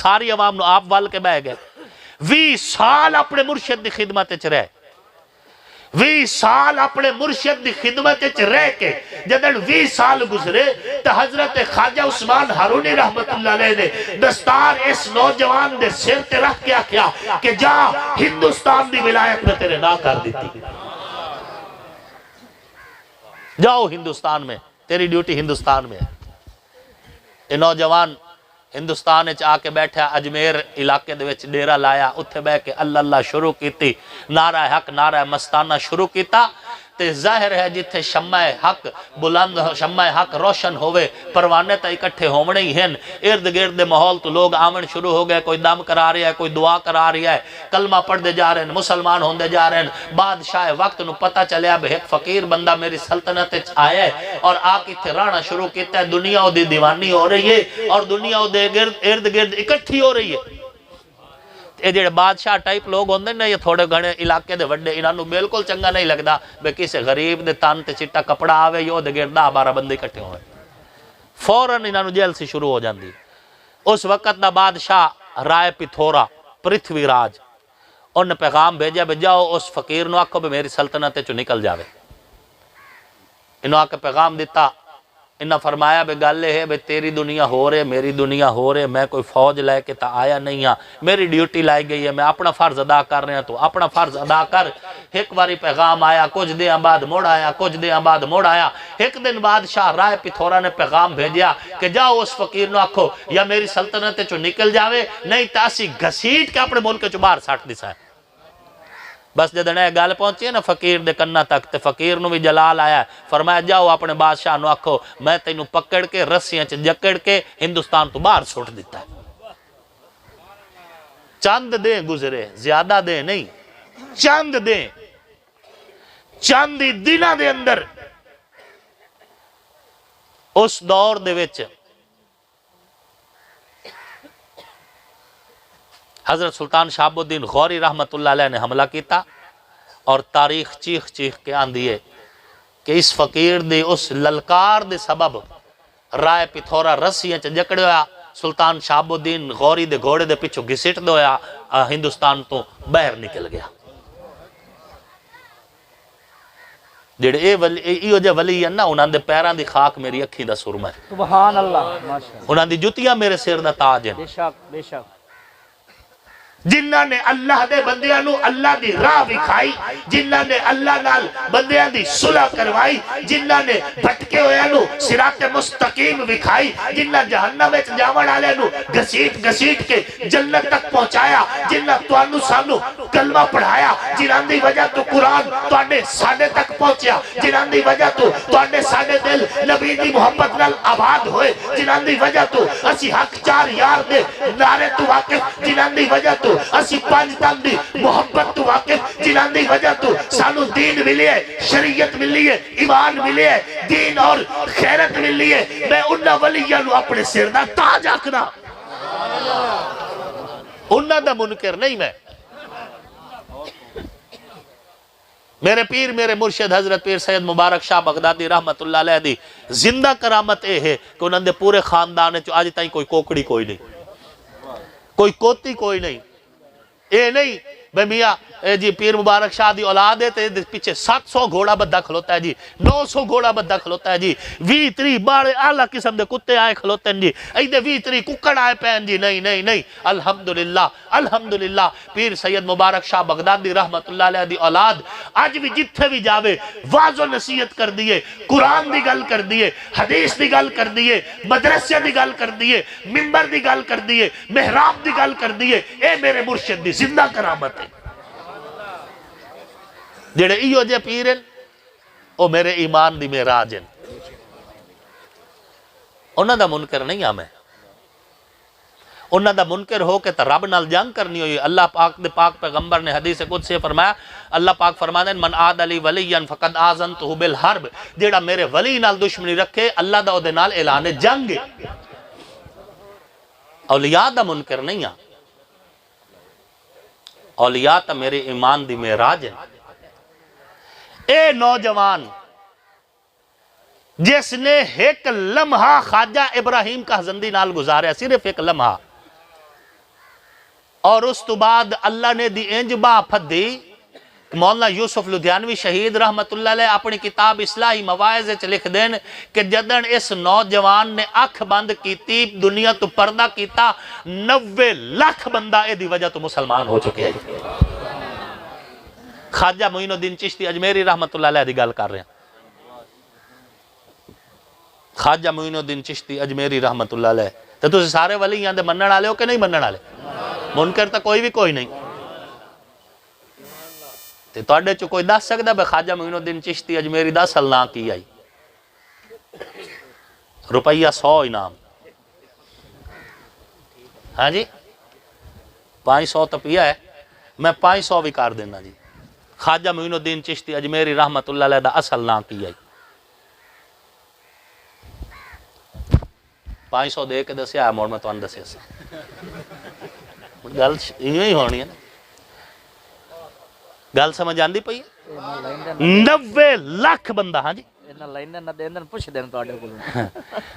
A: ساری عوام نو آپ وال کے بہ گئے۔ 20 سال اپنے مرشد دی خدمت چ رہے، 20 سال اپنے مرشد دی خدمت چ رہ کے جدن 20 سال گزرے تو حضرت خواجہ عثمان ہارونی رحمت اللہ علیہ نے دستار اس نوجوان دے سر تے رکھ کیا کیا کہ جا ہندوستان دی ولایت میں تیرے نہ کر دیتی، جاؤ ہندوستان میں، تیری ڈیوٹی ہندوستان میں ہے۔ یہ نوجوان ہندوستان آ کے بیٹھا، اجمیر علاقے دے وچ ڈیرا لایا، اتھے بے کے اللہ اللہ شروع کیتی، نعرہ حق نعرہ مستانہ شروع کیتا، تے ظاہر ہے جتھے شمع حق بلند شمع حق روشن ہوئے، پروانے تا اکٹھے ہومنے ہی ہیں، ارد گرد ماحول تو لوگ آمن شروع ہو گئے، کوئی دم کرا رہا ہے، کوئی دعا کرا رہا ہے، کلمہ پڑھ دے جا رہے ہیں، مسلمان ہوندے جا رہے ہیں۔ بادشاہ وقت نو پتہ چلے اب ایک فقیر بندہ میری سلطنت آیا ہے اور آکے تھے رانا شروع کیتا ہے، دنیا دی دیوانی ہو رہی ہے اور دنیا دے ارد گرد اکٹھی ہو رہی ہے۔ یہ جڑے بادشاہ ٹائپ لوگ ہوندے نا، یہ تھوڑے گھنے علاقے دے وڈے، انہوں بالکل چنگا نہیں لگدا بے کسی غریب دے تان تے چٹا کپڑا آوے، یہ دے گردہ 12 بندے اکٹھے ہوئے۔ فوراً انہوں نے جیل سے شروع ہو جاندی. اس وقت دا بادشاہ رائے پتھورا پرتھوی راج انہیں پیغام بھیجا بے جاؤ اس فقیر نو آکھو بے میری سلطنت چو نکل جاوے. انہوں آکے پیغام دیتا. انہوں فرمایا بے گالے ہے بے تیری دنیا ہو رہے میری دنیا ہو رہے میں کوئی فوج لے کے تا آیا نہیں ہاں میری ڈیوٹی لائی گئی ہے میں اپنا فرض ادا کر رہے ہیں تو اپنا فرض ادا کر. ایک باری پیغام آیا کچھ دیاں بعد موڑ آیا کچھ دیاں بعد موڑ آیا. ایک دن بادشاہ رائے پتھورا نے پیغام بھیجیا کہ جاؤ اس فقیر نو آکھو یا میری سلطنت چو نکل جاوے نہیں تاسی گھسیٹ کے اپنے ملک چو باہر ساٹھ دی سائے. بس جدن اے گال پہنچی ہے نا فقیر دے کنہ تک تے فقیر نو بھی جلال آیا ہے. فرمایا جاؤ اپنے بادشاہ نو آکھو میں تینوں پکڑ کے رسیاں چ جکڑ کے ہندوستان تو باہر سوٹ دیتا ہے. چند دیں گزرے زیادہ دیں نہیں چند دیں چند دنہ دے اندر اس دور دے وچ حضرت سلطان شہاب الدین غوری رحمت اللہ علیہ نے حملہ کیتا اور تاریخ چیخ چیخ کے آندھیے کہ اس فقیر دے اس للکار دے سبب رائے پتھورا رسیاں چ جکڑے ہویا سلطان شہاب الدین غوری دے گھوڑے دے پچھو گھسٹ دے ہویا ہندوستان تو باہر نکل گیا. جڑے ایو جے ولی ہیں نا انہاں دے پیران دی خاک میری اکھی دا سرما ہے.
B: سبحان اللہ ماشاءاللہ.
A: انہاں دی جتیاں میرے سر دا تاج ہیں.
B: بے شک بے شک.
A: جنہاں نے اللہ دے بندیاں نو اللہ دی راہ وکھائی جنہاں نے اللہ نال بندیاں دی صلح کروائی جنہاں نے بھٹکے ہویا نو صراط مستقیم وکھائی جنہاں جہنم وچ جاون والے نو گھسیٹ گھسیٹ کے جنت تک پہنچایا جنہاں تانوں سانو کلمہ پڑھایا جنہاں دی وجہ تو قرآن تواڈے ساڈے تک پہنچیا جنہاں دی وجہ تو تواڈے ساڈے دل نبی دی محبت نال آباد ہوئے جنہاں دی وجہ تو اسی حق چار یار دے نعرے تو واقف جنہاں دی وجہ تو اسی پانچ تن دی محبت تو واقف جنہاں دی وجہ تو سانو دین ملی ہے شریعت ملی ہے ایمان ملی ہے دین اور خیرت ملی ہے. میں انہاں ولیاں نو اپنے سر دا تاج آکھنا انہاں دا منکر نہیں. میں میرے پیر میرے مرشد حضرت پیر سید مبارک شاہ بغدادی رحمت اللہ علیہ دی زندہ کرامت اے ہے کہ انہاں دے پورے خاندان چو آج تائیں کوئی کوکڑی کوئی نہیں کوئی کوتی کوئی نہیں. اے نہیں بے میاں جی پیر مبارک شاہ دی اولاد ہے تے پیچھے 700 گھوڑا بدہ کھلوتا ہے جی 900 گھوڑا بدہ کھلوتا ہے جی 20-30 بڑے اعلیٰ قسم دے کتے آئے کھلوتے ہیں جی ایدے 20-30 ککڑ آئے پہن جی نہیں نہیں نہیں. الحمدللہ الحمدللہ پیر سید مبارک شاہ بغدادی رحمت اللہ علیہ دی اولاد آج بھی جتھے بھی جاوے واض و نصیحت کر دیئے قرآن دی گل کر دیئے حدیث دی گل کر دیئے مدرسے دی گل کر دیئے منبر دی گل کر دیئے محراب دی گل کر دیئے. اے میرے مرشد دی زندہ کرامت ہے. جڑے ایو جے پیرن او میرے ایمان دی معراج ہیں انہاں دا منکر نہیں ہاں. میں انہاں دا منکر ہو کہ تا رب نال جنگ کرنی ہوئی. اللہ پاک دے پاک پیغمبر نے حدیث قدسی فرمایا اللہ پاک فرمانے من عاد علی ولیاً فقد آذنتہ بالحرب جیڑا میرے ولی نال دشمنی رکھے اللہ دا دے نال اعلان جنگ. اولیاء دا منکر نہیں ہاں. اولیاء تا میرے ایمان دی معراج ہیں. اے نوجوان جس نے ایک لمحہ خواجہ ابراہیم کا زندی نال گزاریا صرف ایک لمحہ اور اس تو بعد اللہ نے دی انجبا پھدی. مولانا یوسف لدھیانوی شہید رحمت اللہ علیہ اپنی کتاب اصلاحی مواعظ چ لکھ دین کہ جدن اس نوجوان نے اکھ بند کیتی دنیا تو پردہ کیتا 90 لاکھ بندہ اے دی وجہ تو مسلمان ہو چکے ہیں. خواجہ معین الدین چشتی اجمیری رحمت اللہ علیہ دی گل کر رہے ہیں. خواجہ معین الدین چشتی اجمیری رحمت اللہ علیہ تو تسی سارے ولی یہاں دے منن والے ہو کہ نہیں منن والے؟ منکر تا کوئی بھی کوئی نہیں. تے تواڈے چ کوئی دس سکدا بے خواجہ معین الدین چشتی اجمیری دا اصل نام کی آئی؟ روپیہ 100 انعام. ہاں جی 500 تو پیا ہے میں 500 بھی کر دینا جی. خواجہ معین الدین چشتی اجمیری رحمت اللہ علیہ دا اصل نام کی آئی؟ 500 دے کے دسیا ہے موڑ میں تو ان دسیا سا گل انہوں ہی ہونی ہے نا. گل سمجھ آندی پئی ہے 90 لاکھ بندہ. ہاں جی
B: نہ لیندے نہ دیندے پوچھ دین تواڈے کولوں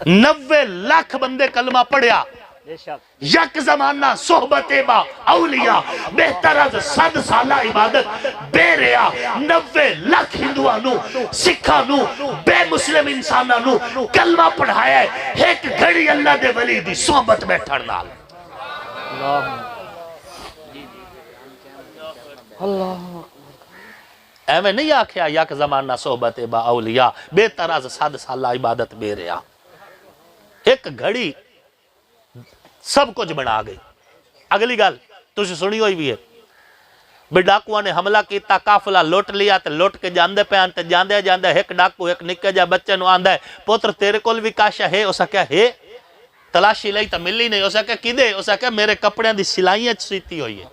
A: 90 لاکھ بندے کلمہ پڑھیا
B: بے شک
A: یک زمانہ صحبت با اولیاء بہتر از 100 سالہ عبادت بے ریا 90 لاکھ ہندوانو سکھانو بے مسلم انسانانو کلمہ پڑھایا ہے ایک گھڑی اللہ دے ولی دی صحبت بیٹھڑ نال
B: اللہ
A: ایویں نہیں آکھیا یک زمانہ صحبت با اولیاء بہتر از 100 سالہ عبادت بے ریا ایک گھڑی سب کچھ بنا گئی اگلی گل تسی سنی ہوئی بھی ہے بے ڈاکوਆਂ نے حملہ کیتا قافلہ لوٹ لیا تے لوٹ کے جاندے پیان تے جاندے جاندے ایک ڈاکو ایک نکے جا بچے نو آندا ہے پتر تیرے کول بھی کاشا ہے اسا کہا ہے تلاشی لئی تے ملی نہیں اسا کہا کدے اسا کہا میرے کپڑیاں دی سلائیاں سیتی ہوئی ہے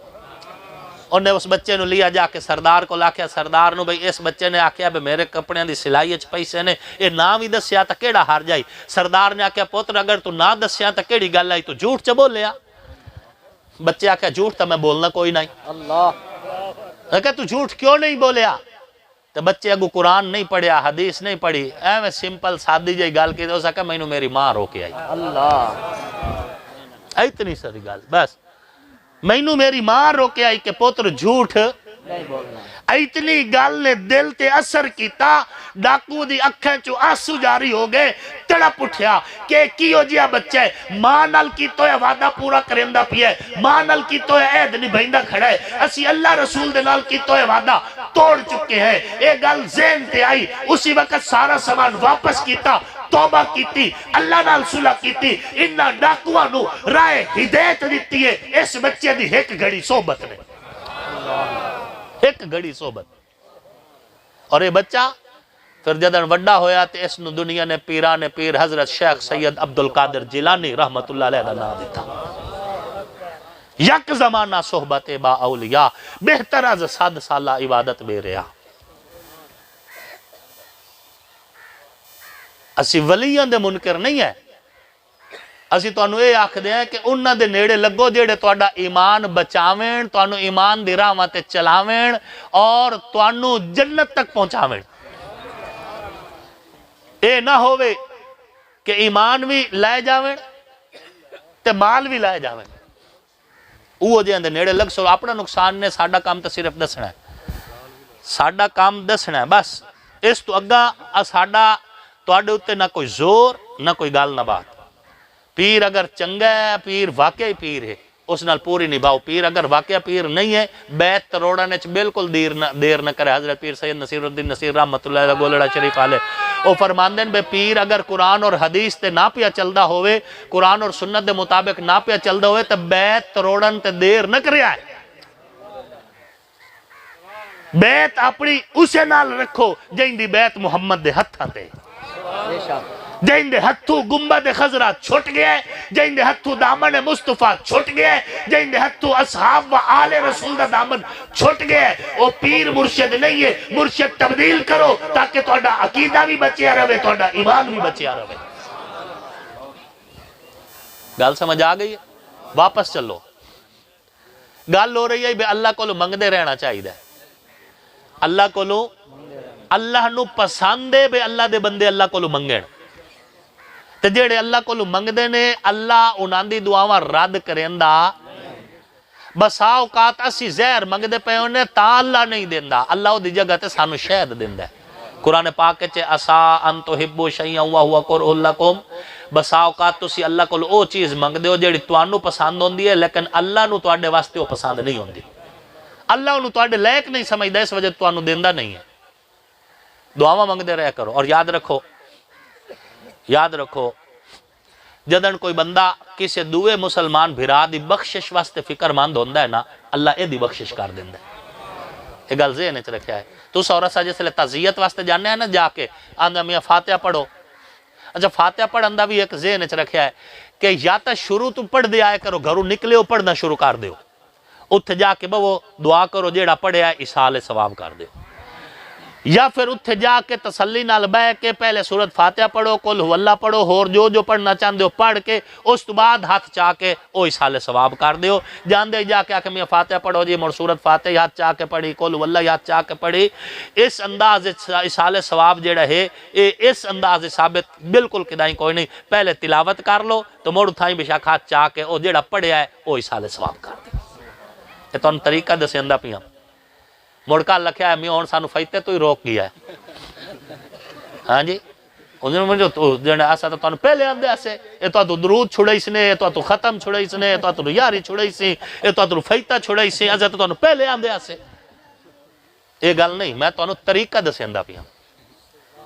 A: انہیں اس بچے نو لیا جا کے سردار کو لاکھیا سردار نو بھئی اس بچے نے آکھیا بے میرے کپڑیاں دی سلائی اچ پیسے نے اے نام ہی دسیا تا کیڑا ہار جائی سردار نے آکھیا پتر اگر تو نہ دسیا تا کیڑی گل آئی تو جھوٹ چ بول لیا بچے آکھیا جھوٹ تا میں بولنا کوئی نہیں
B: اللہ
A: کہ تو جھوٹ کیوں نہیں بولیا تو بچے اگو قرآن نہیں پڑھیا حدیث نہیں پڑھی ایویں سمپل سادی جائی گال کی تو سکا میں میری ماں رو کے آئی
B: اللہ
A: اتنی ساری گال بس مینو میری ماں رو کے آئی کہ پوتر جھوٹ
B: نہیں بولنا
A: اتنی گل نے دل تے اثر کیتا ڈاکو دی اکھیں چو آسو جاری ہو گئے تڑپ اٹھیا کہ کیو جیا بچہ ہے ماں نال کی تو ہے وعدہ پورا کرندہ پیا ہے ماں نال کی تو ہے عہد نبھائندہ کھڑا ہے اسی اللہ رسول دے نال کی تو ہے وعدہ توڑ چکے ہیں ایک گل ذہن تے آئی اسی وقت سارا سامان واپس کیتا توبہ کیتی اللہ نال صلح کیتی انہا ڈاکوہ نو رائے ہدایت دیتی ہے اس بچے دی ایک گھڑی صحبت نے ایک گھڑی صحبت اور یہ بچہ پھر جدن وڈا ہویا تے اس نو دنیا نے پیران پیر حضرت شیخ سید عبدالقادر جیلانی رحمت اللہ علیہ دا نام دیتا یک زمانہ صحبت با اولیاء بہتر از 100 سالہ عبادت بے ریا اسی ولیاں دے منکر نہیں ہے اسی تو انہوں یہ آکھ دیں کہ انہاں دے نیڑے لگو جیڑے تو اڈا ایمان بچاویں تو انہوں ایمان دی راہ تے چلاویں اور تو انہوں جنت تک پہنچاویں اے نہ ہوئے کہ ایمان بھی لائے جاویں تے مال بھی لائے جاویں وہ جیندے نیڑے لگ سو اپنا نقصان نے ساڑھا کام تو صرف دسنا ہے ساڑھا کام دسنا ہے بس اس تو اگا ساڑھا تو اڈے ہوتے نہ کوئی زور نہ کوئی گال نہ بات پیر اگر چنگا ہے پیر واقعی پیر ہے اس نال پوری نبھاؤ پیر اگر واقعی پیر نہیں ہے بیت تروڑا نے بالکل دیر نہ کرے حضرت پیر سید نصیر الدین نصیر رحمت اللہ علیہ گولڑا شریف آلے وہ فرماندن بے پیر اگر قرآن اور حدیث تے نہ پیا چلدا ہوئے قرآن اور سنت دے مطابق نہ پیا چلدا ہوئے تے بیت تروڑن تے دیر نہ کرے آئے بیت اپنی اسے نال رکھو جائیں دی بیت محمد دے ہتھاں تے
B: بے شک
A: جائیں دے ہتھو گنبد خضرہ چھٹ گئے جائیں دے ہتھو دامن مصطفیٰ چھٹ گئے جائیں دے ہتھو اصحاب و آل رسول دا دامن چھٹ گئے وہ پیر مرشد نہیں ہے مرشد تبدیل کرو تاکہ توڑا عقیدہ بھی بچیا رہے توڑا ایمان بھی بچیا رہے گال سمجھ آ گئی ہے واپس چلو گال ہو رہی ہے بے اللہ کو لو منگ دے رہنا چاہیے دے اللہ کو لو اللہ نو پسندے بے اللہ دے بندے اللہ کو لو منگیں تے جیڑے اللہ کو لو منگ دے نے اللہ انہاں دی دعاواں رد کریندا بسا اوقات اسی زہر منگ دے پے ہونے تا اللہ نہیں دیندا اللہ او دی جگہ تے سانو شہد دیندا ہے قرآن پاک چے اسا ان تحبوا شیئا وہو کرہ لکم بسا اوقات تسی اللہ کو او چیز منگ دے ہو جیڑی تانوں پسند ہوندی ہے لیکن اللہ نو تواڈے واسطے او پسند نہیں ہوندی اللہ انہوں تواڈے لائق نہیں سمجھدا اس وجہ تانوں دیندا نہیں ہے دعاواں منگ دے رہا کرو اور یاد رکھو جدن کوئی بندہ کسی دوے مسلمان بھرا دی بخشش واسطے فکر مند ہوندہ ہے نا اللہ اے دی بخشش کر دیندہ ہے ایک گل ذہن وچ رکھیا ہے تو سورہ سا جس لئے تعزیت واسطے جاننے ہیں نا جا کے آندہ میاں فاتحہ پڑھو اچھا فاتحہ پڑھ اندہ بھی ایک ذہن وچ رکھیا ہے کہ یا تا شروع تو پڑھ دے آئے کرو گھروں نکلے ہو پڑھنا شروع کر دے ہو اتھ جا کے وہ دعا کرو جیڑا پڑھے آئے اسال ثواب کر دے ہو یا پھر اتھے جا کے تسلی نال بہ کے پہلے سورت فاتحہ پڑھو، قل ہو اللہ پڑھو، اور جو پڑھنا چاہتے ہو پڑھ کے اس تو بعد ہاتھ چاہ کے او اصال ثواب کر دیو۔ جاندے جا کے آکے میں فاتحہ پڑھو جی، مڑ سورت فاتحہ ہاتھ چاہ کے پڑھی، قل ہو اللہ ہاتھ چاہ کے پڑھی، اس انداز اصال ثواب جڑا ہے اس انداز ثابت بالکل کدائیں کوئی نہیں۔ پہلے تلاوت کر لو تو مڑ تھائیں بشاک ہاتھ چاہ کے او جڑا پڑھیا ہے او اصال ثواب کر دیو۔ یہ تو طریقہ دسیندہ پیاں مڑکا لکھیا ہے میوں سانو فائتے تو ہی روک گیا ہے۔ ہاں جی انہوں نے جو ایسا تو تانو پہلے آندے ایسے یہ تو درود چھڑائی سنے، یہ تو ختم چھڑائی سنے، یہ تو یاری چھڑائی سی، یہ تو فائتہ چھڑائی سی، ایسا تو تانو پہلے آندے ایسے۔ یہ گل نہیں، میں تانو طریقہ دسیندہ پیاں،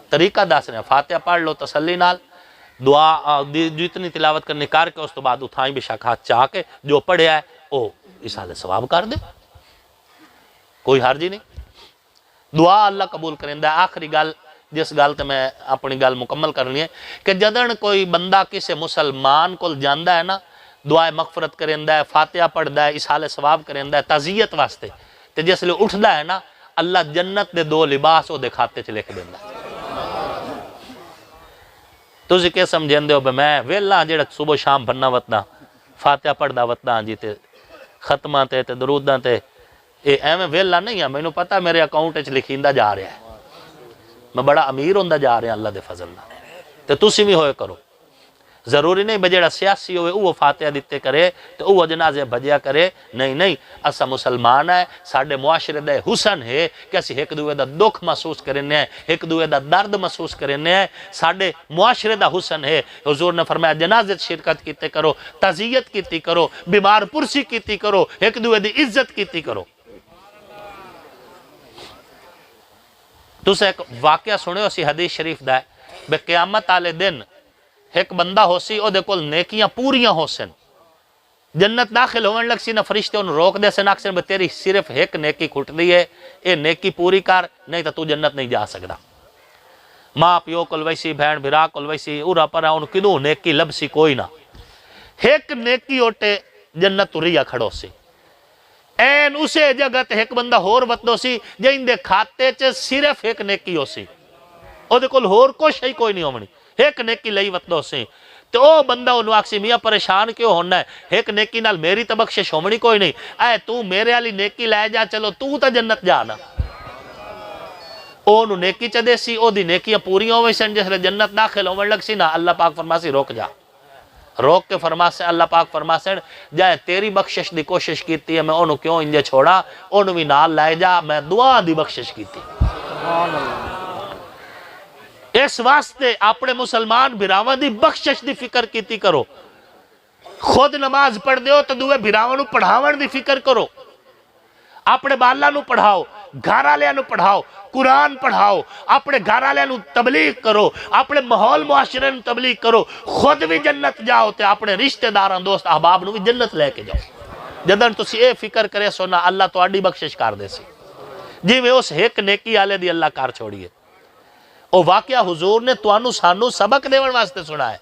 A: طریقہ دس رہے ہیں۔ فاتحہ پڑھ لو تسلی نال، دعا جتنی تلاوت کرنے کر کے اس تو بعد اٹھائیں بے شک ہاتھ چاہ کے جو پڑھیا ہے او اصال ثواب کر دے، کوئی حرج ہی نہیں۔ دعا اللہ قبول کریں۔ آخری گل جس گل تے میں اپنی گل مکمل کرنی ہے کہ جدن کوئی بندہ کسی مسلمان کو جاندہ ہے نا، دعائے مغفرت کریں ہے، فاتحہ پڑھ ہے، اصال ثواب کریں ہے تعزیت واسطے، تے جس لئے اٹھدا ہے نا اللہ جنت دے 2 لباس او دے کھاتے چ لکھ دیندا ہے۔ تسی کہ سمجھیں ہو میں ویلا جڑا صبح شام بننا وطنا فاتحہ پڑھدا وطنا جی تے ختماں تے دروداں تے اے ایویں ویلا نہیں ہے، میں نے پتا میرے اکاؤنٹ وچ لکھیندا جا رہا ہے، میں بڑا امیر ہوندا جا رہا اللہ دے فضل نال۔ تے تسی بھی ہوئے کرو، ضروری نہیں بجڑا سیاسی ہوئے وہ فاتحہ دیتے کرے تو وہ جنازے بھجیا کرے، نہیں اسا مسلمان ہے، ساڑھے معاشرے دے حسن ہے کہ اسی ایک دوے دا دکھ محسوس کرنے ہیں، ایک دوے دا درد محسوس کرنے ہیں، ساڑھے معاشرے دا حسن ہے۔ حضور نے فرمایا جنازت شرکت کیتے کرو، تعزیت کیتی کرو، بیمار پرسی کیتی کرو، ایک دوے دی عزت کیتی کرو۔ تو سے ایک واقعہ سنے ہو سی حدیث شریف دا ہے بے قیامت آلے دن ایک بندہ ہو سی او دے کول نیکیاں پوریاں ہو سن، جنت داخل ہونے لگ سی نہ فرشتے انہوں روک دے سن اکثر بے تیری صرف ایک نیکی کھٹ دی ہے، اے نیکی پوری کر نہیں تو جنت نہیں جا سکدا۔ ماں پیو کول ویسی، بہن بھرا کول ویسی، اورا پرا ان کدوں نیکی لب سی کوئی نہ، ایک نیکی اوٹے جنت تریا کھڑو سی۔ این اسے جگہ تے ایک بندہ ہور وطنو سی جائیں دے کھاتے چے صرف ایک نیکی ہو سی، او دے کول ہور کوئی نہیں ہومنی، ایک نیکی لئی وطنو سی۔ تو او بندہ انہوں آکسی میاں پریشان کیوں ہونا ہے، ایک نیکی نال میری تبخشش ہومنی کوئی نہیں، اے تو میرے علی نیکی لائے جا چلو تو تا جنت جانا۔ او انہوں نیکی چا دے سی، او دی نیکیاں پوری ہوئے سن جس لئے جنت داخل ہونے لگ سی نا، اللہ پاک فرماسی روک جا، روک کے فرماسے اللہ پاک فرماسے جائے تیری بخشش دی کوشش کیتی ہے میں انہوں کیوں انجے چھوڑا، انہوں بھی نال لائے جا میں دعا دی بخشش کیتی۔ اس واسطے اپنے مسلمان بھراواں دی بخشش دی فکر کیتی کرو، خود نماز پڑھ دیو تو دوے بھراواں نو پڑھاون دی فکر کرو، اپنے بالا نو پڑھاؤ، گھر والے نو پڑھاؤ، قرآن پڑھاؤ، اپنے گھر والے نو تبلیغ کرو، اپنے ماحول معاشرے نو تبلیغ کرو، خود بھی جنت جاؤ تے اپنے رشتہ داران دوست احباب نو بھی جنت لے کے جاؤ۔ جدن تسی اے فکر کرے سونا اللہ تو اڈی بخشش کر دے سی، جی میں اس ایک نیکی آلے دی اللہ کار چھوڑیے۔ او واقعہ حضور نے توانو سانو سبق دیون واسطے سنا ہے،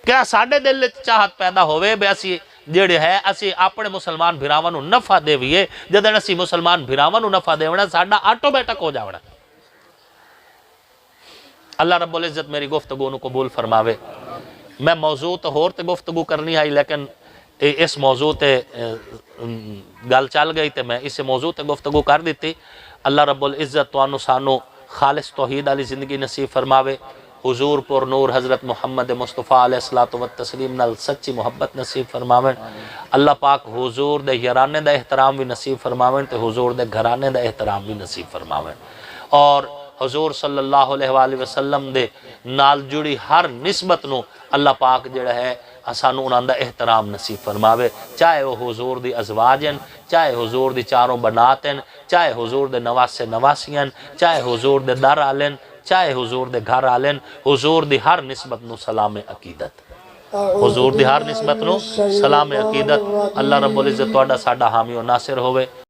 A: کیا ساڑھے دل چاہت پیدا ہوئے بے اسی جیڑے ہے اسی اپنے مسلمان بھراواں نو نفع دیوئے، جدن اسی مسلمان بھراواں نو نفع دیونا ساڑھا آٹومیٹک ہو جاونا۔ اللہ رب العزت میری گفتگو نو قبول فرماوے۔ میں موضوع تو ہور تے گفتگو کرنی آئی لیکن اس موضوع تے گل چل گئی تے میں اس موضوع تے گفتگو کر دیتی۔ اللہ رب العزت توانو سانو خالص توحید علی زندگی نصیب فرماوے، حضور پر نور حضرت محمد مصطفیٰ علیہ السلام نال سچی محبت نصیب فرماویں۔ اللہ پاک حضور دے یارانے دا احترام بھی نصیب فرماویں تے حضور دے گھرانے دا احترام بھی نصیب فرماویں، اور حضور صلی اللہ علیہ وآلہ وسلم دے نال جڑی ہر نسبت نو اللہ پاک جڑا ہے سانو انہاں دا احترام نصیب فرماوے، چاہے وہ حضور دی ازواجن، چاہے حضور دی چاروں بناتن، چاہے حضور دے نواسے نواسین، چاہے حضور دے در آلن، چاہے حضور دے گھر آلن، حضور دی ہر نسبت نو سلام عقیدت، حضور دی ہر نسبت نو سلام عقیدت۔ اللہ رب العزت توڑا ساڑا حامی و ناصر ہوئے۔